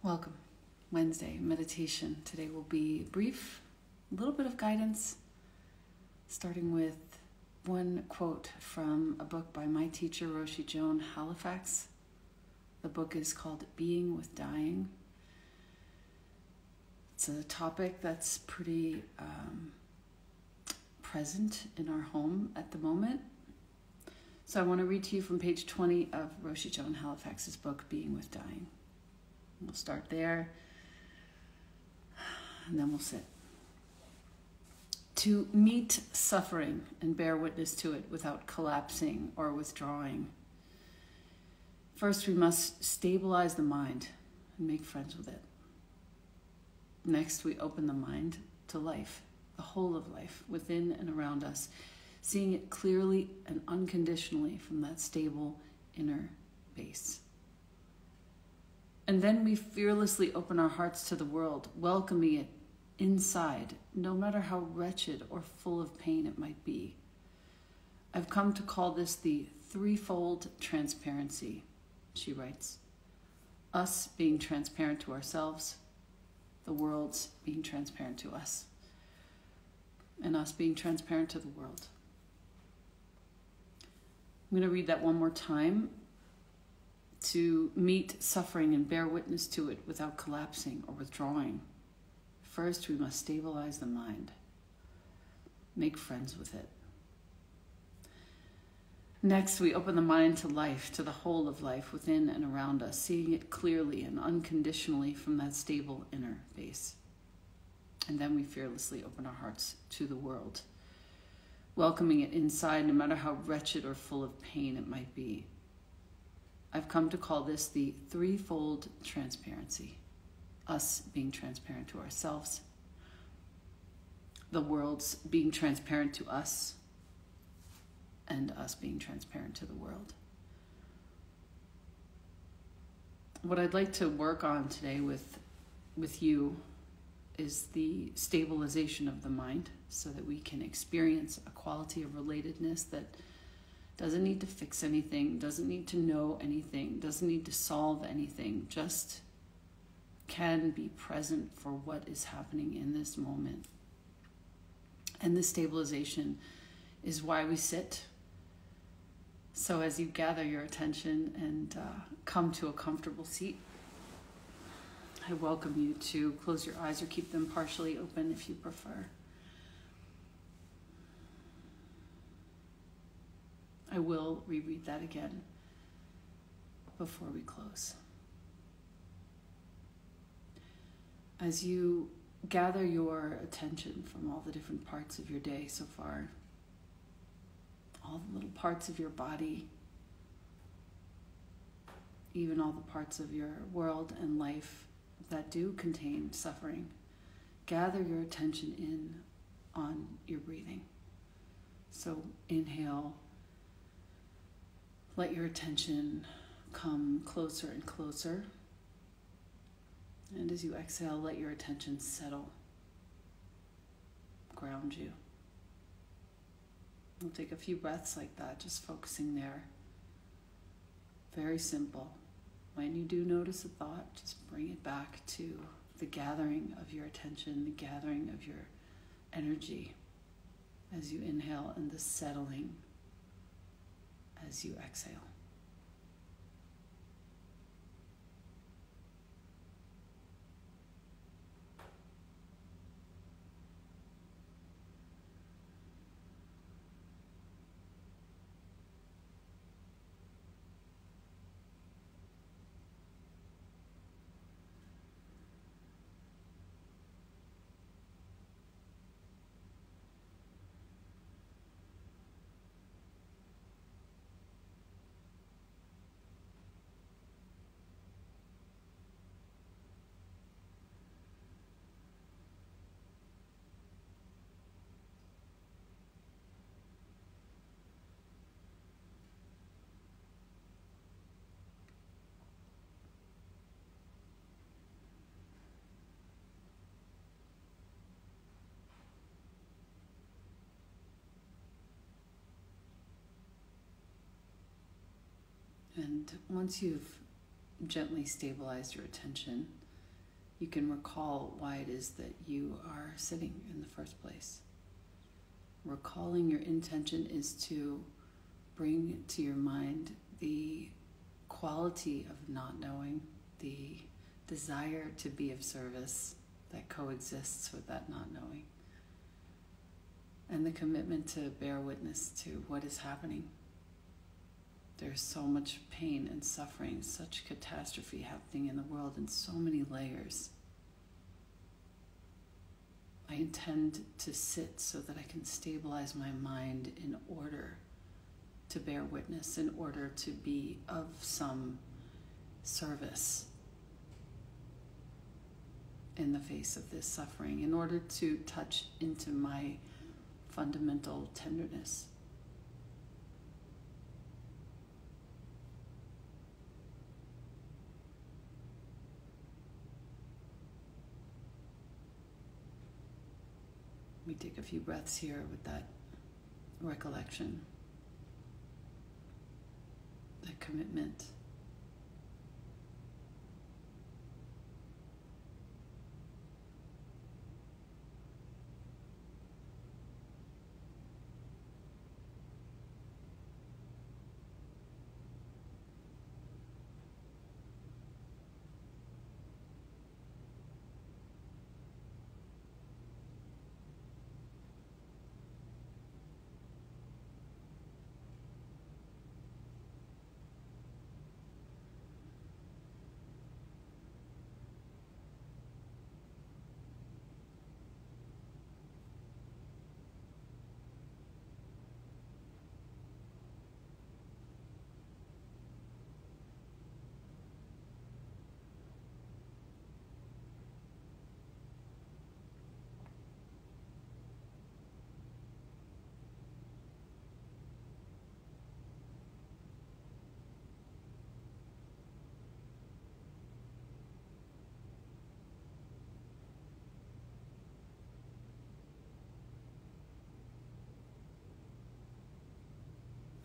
Welcome. Wednesday meditation. Today will be brief, a little bit of guidance, starting with one quote from a book by my teacher, Joan Halifax. The book is called Being with Dying. It's a topic that's pretty present in our home at the moment. So I want to read to you from page 20 of Joan Halifax's book, Being with Dying. We'll start there, and then we'll sit. To meet suffering and bear witness to it without collapsing or withdrawing. First, we must stabilize the mind and make friends with it. Next, we open the mind to life, the whole of life, within and around us, seeing it clearly and unconditionally from that stable inner base. And then we fearlessly open our hearts to the world, welcoming it inside, no matter how wretched or full of pain it might be. I've come to call this the threefold transparency, she writes. Us being transparent to ourselves, the world's being transparent to us, and us being transparent to the world. I'm going to read that one more time. To meet suffering and bear witness to it without collapsing or withdrawing. First, we must stabilize the mind. Make friends with it. Next, we open the mind to life, to the whole of life within and around us, seeing it clearly and unconditionally from that stable inner base. And then we fearlessly open our hearts to the world, welcoming it inside no matter how wretched or full of pain it might be. I've come to call this the threefold transparency. Us being transparent to ourselves, the world's being transparent to us, and us being transparent to the world. What I'd like to work on today with you is the stabilization of the mind so that we can experience a quality of relatedness that doesn't need to fix anything, doesn't need to know anything, doesn't need to solve anything, just can be present for what is happening in this moment. And this stabilization is why we sit. So as you gather your attention and come to a comfortable seat, I welcome you to close your eyes or keep them partially open if you prefer. I will reread that again before we close. As you gather your attention from all the different parts of your day so far, all the little parts of your body, even all the parts of your world and life that do contain suffering, gather your attention in on your breathing. So inhale. Let your attention come closer and closer. And as you exhale, let your attention settle, ground you. We'll take a few breaths like that, just focusing there. Very simple. When you do notice a thought, just bring it back to the gathering of your attention, the gathering of your energy as you inhale, and the settling as you exhale. And once you've gently stabilized your attention, you can recall why it is that you are sitting in the first place. Recalling your intention is to bring to your mind the quality of not knowing, the desire to be of service that coexists with that not knowing, and the commitment to bear witness to what is happening. There's so much pain and suffering, such catastrophe happening in the world in so many layers. I intend to sit so that I can stabilize my mind in order to bear witness, in order to be of some service in the face of this suffering, in order to touch into my fundamental tenderness. We take a few breaths here with that recollection, that commitment.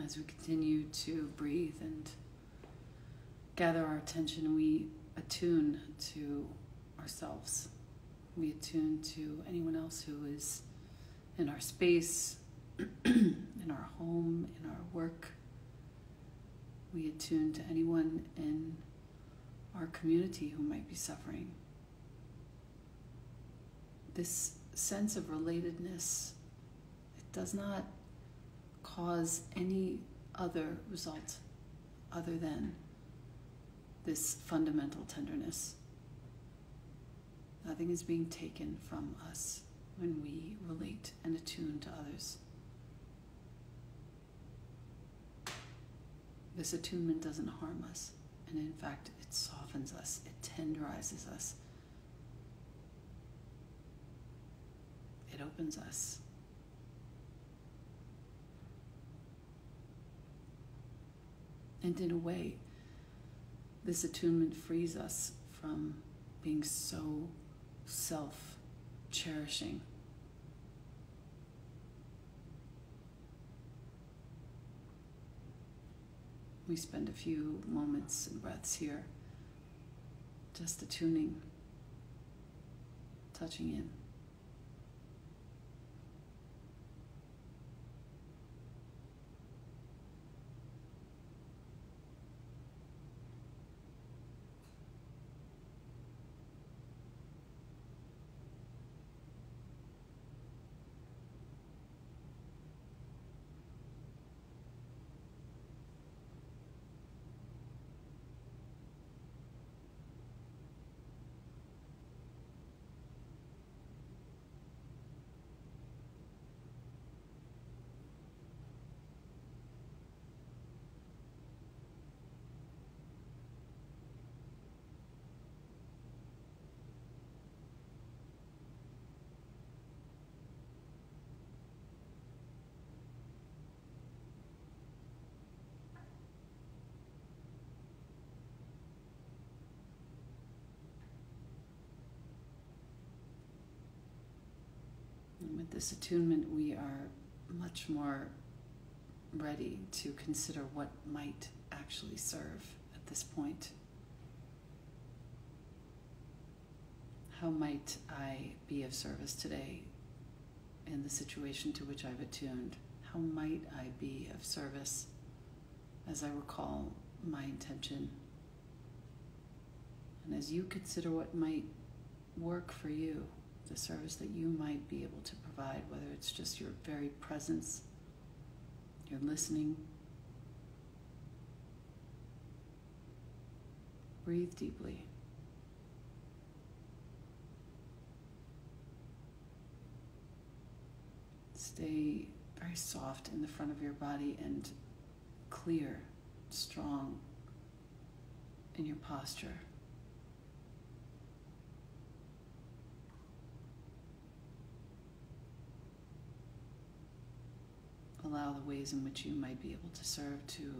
As we continue to breathe and gather our attention, we attune to ourselves. We attune to anyone else who is in our space, in our home, in our work. We attune to anyone in our community who might be suffering. This sense of relatedness, it does not cause any other result other than this fundamental tenderness. Nothing is being taken from us when we relate and attune to others. This attunement doesn't harm us, and in fact, it softens us, it tenderizes us, it opens us. And in a way, this attunement frees us from being so self-cherishing. We spend a few moments and breaths here, just attuning, touching in. And with this attunement, we are much more ready to consider what might actually serve at this point. How might I be of service today in the situation to which I've attuned? How might I be of service as I recall my intention? And as you consider what might work for you, the service that you might be able to provide, whether it's just your very presence, your listening, breathe deeply. Stay very soft in the front of your body and clear, strong in your posture. Allow the ways in which you might be able to serve to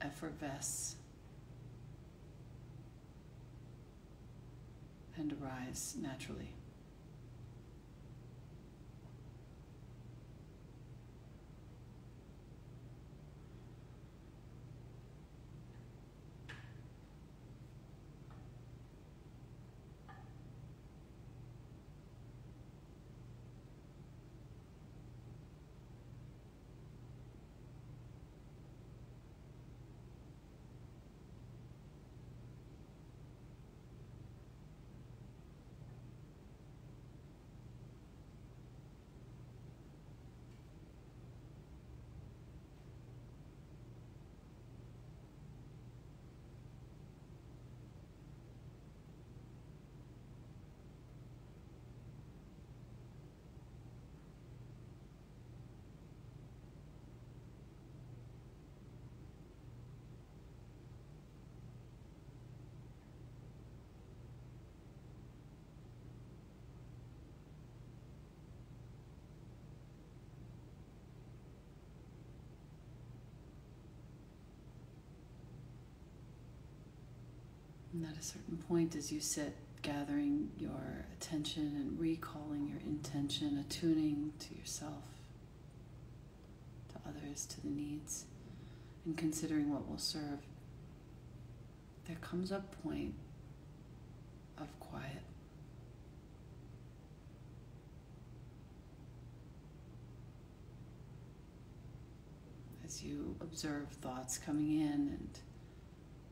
effervesce and arise naturally. And at a certain point, as you sit, gathering your attention and recalling your intention, attuning to yourself, to others, to the needs, and considering what will serve, there comes a point of quiet. As you observe thoughts coming in and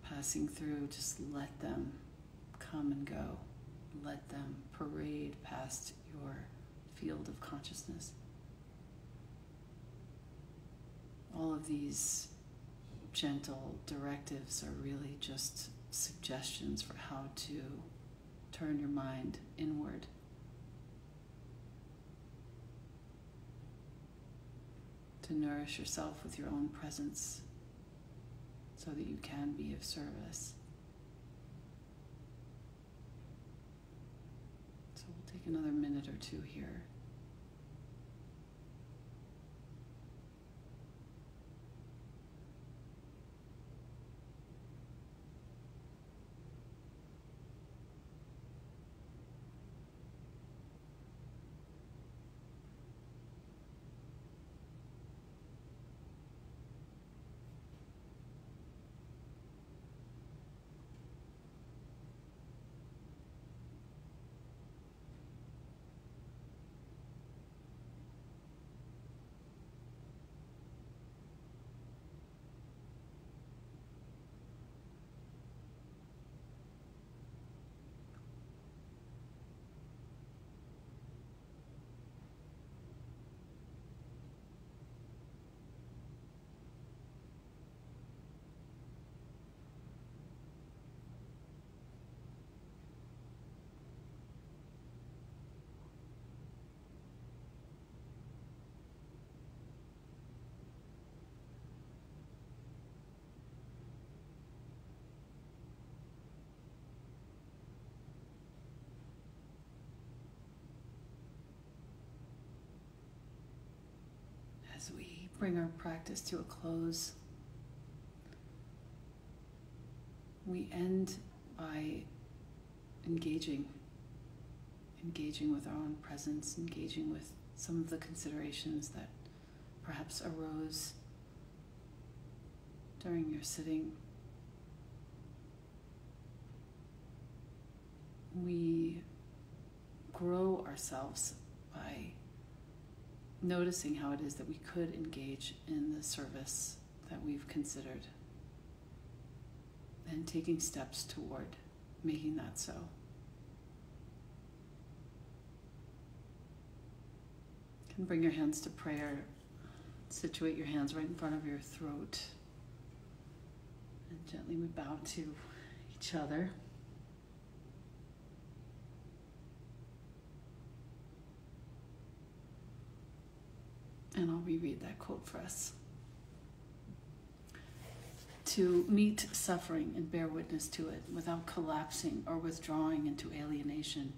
passing through, just let them come and go. Let them parade past your field of consciousness. All of these gentle directives are really just suggestions for how to turn your mind inward. To nourish yourself with your own presence, so that you can be of service. So we'll take another minute or two here. As we bring our practice to a close, we end by engaging with our own presence, engaging with some of the considerations that perhaps arose during your sitting. We grow ourselves by noticing how it is that we could engage in the service that we've considered and taking steps toward making that so. You can bring your hands to prayer. Situate your hands right in front of your throat. And gently we bow to each other. And I'll reread that quote for us. To meet suffering and bear witness to it without collapsing or withdrawing into alienation,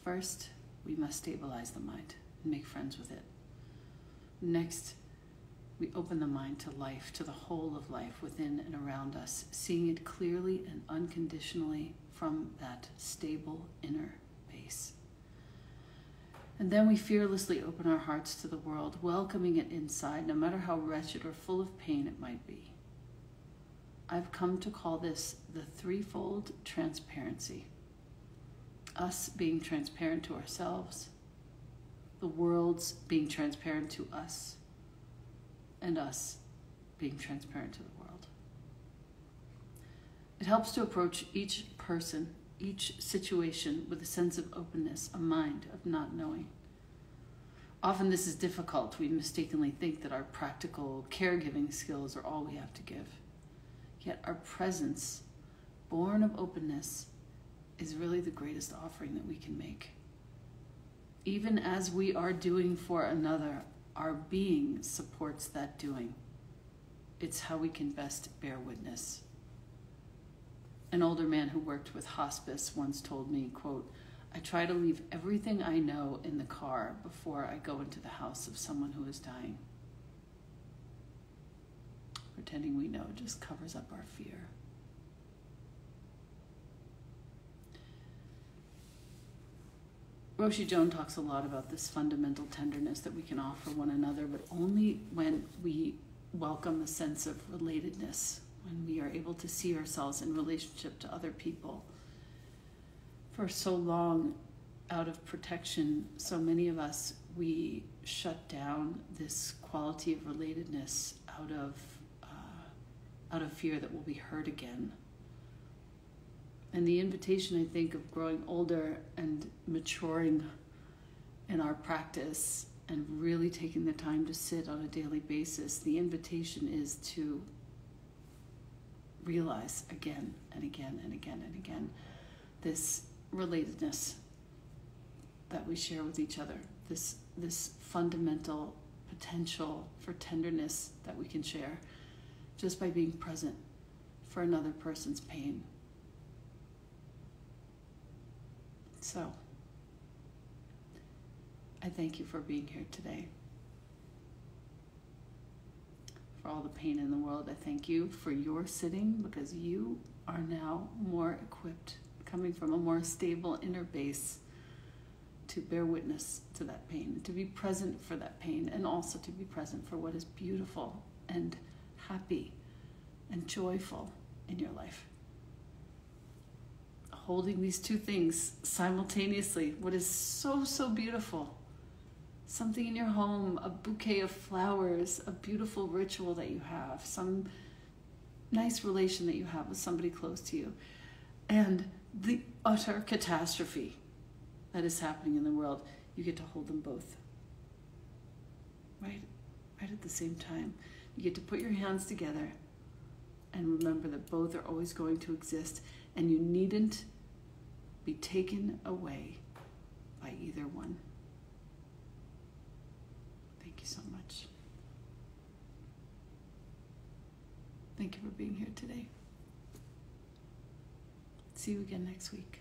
first, we must stabilize the mind and make friends with it. Next, we open the mind to life, to the whole of life within and around us, seeing it clearly and unconditionally from that stable inner base. And then we fearlessly open our hearts to the world, welcoming it inside, no matter how wretched or full of pain it might be. I've come to call this the threefold transparency. Us being transparent to ourselves, the world's being transparent to us, and us being transparent to the world. It helps to approach each person, each situation with a sense of openness, a mind of not knowing. Often this is difficult. We mistakenly think that our practical caregiving skills are all we have to give. Yet our presence, born of openness, is really the greatest offering that we can make. Even as we are doing for another, our being supports that doing. It's how we can best bear witness. An older man who worked with hospice once told me, quote, "I try to leave everything I know in the car before I go into the house of someone who is dying." Pretending we know just covers up our fear. Roshi Joan talks a lot about this fundamental tenderness that we can offer one another, but only when we welcome a sense of relatedness, when we are able to see ourselves in relationship to other people. For so long, out of protection, so many of us, we shut down this quality of relatedness out of fear that we'll be hurt again. And the invitation, I think, of growing older and maturing in our practice and really taking the time to sit on a daily basis, the invitation is to realize again and again and again and again this relatedness that we share with each other, this fundamental potential for tenderness that we can share just by being present for another person's pain. So, I thank you for being here today. For all the pain in the world, I thank you for your sitting, because you are now more equipped, coming from a more stable inner base, to bear witness to that pain, to be present for that pain, and also to be present for what is beautiful and happy and joyful in your life. Holding these two things simultaneously, what is so, so beautiful. Something in your home, a bouquet of flowers, a beautiful ritual that you have, some nice relation that you have with somebody close to you, and the utter catastrophe that is happening in the world. You get to hold them both. Right at the same time. You get to put your hands together and remember that both are always going to exist, and you needn't be taken away by either one. Thank you so much. Thank you for being here today. See you again next week.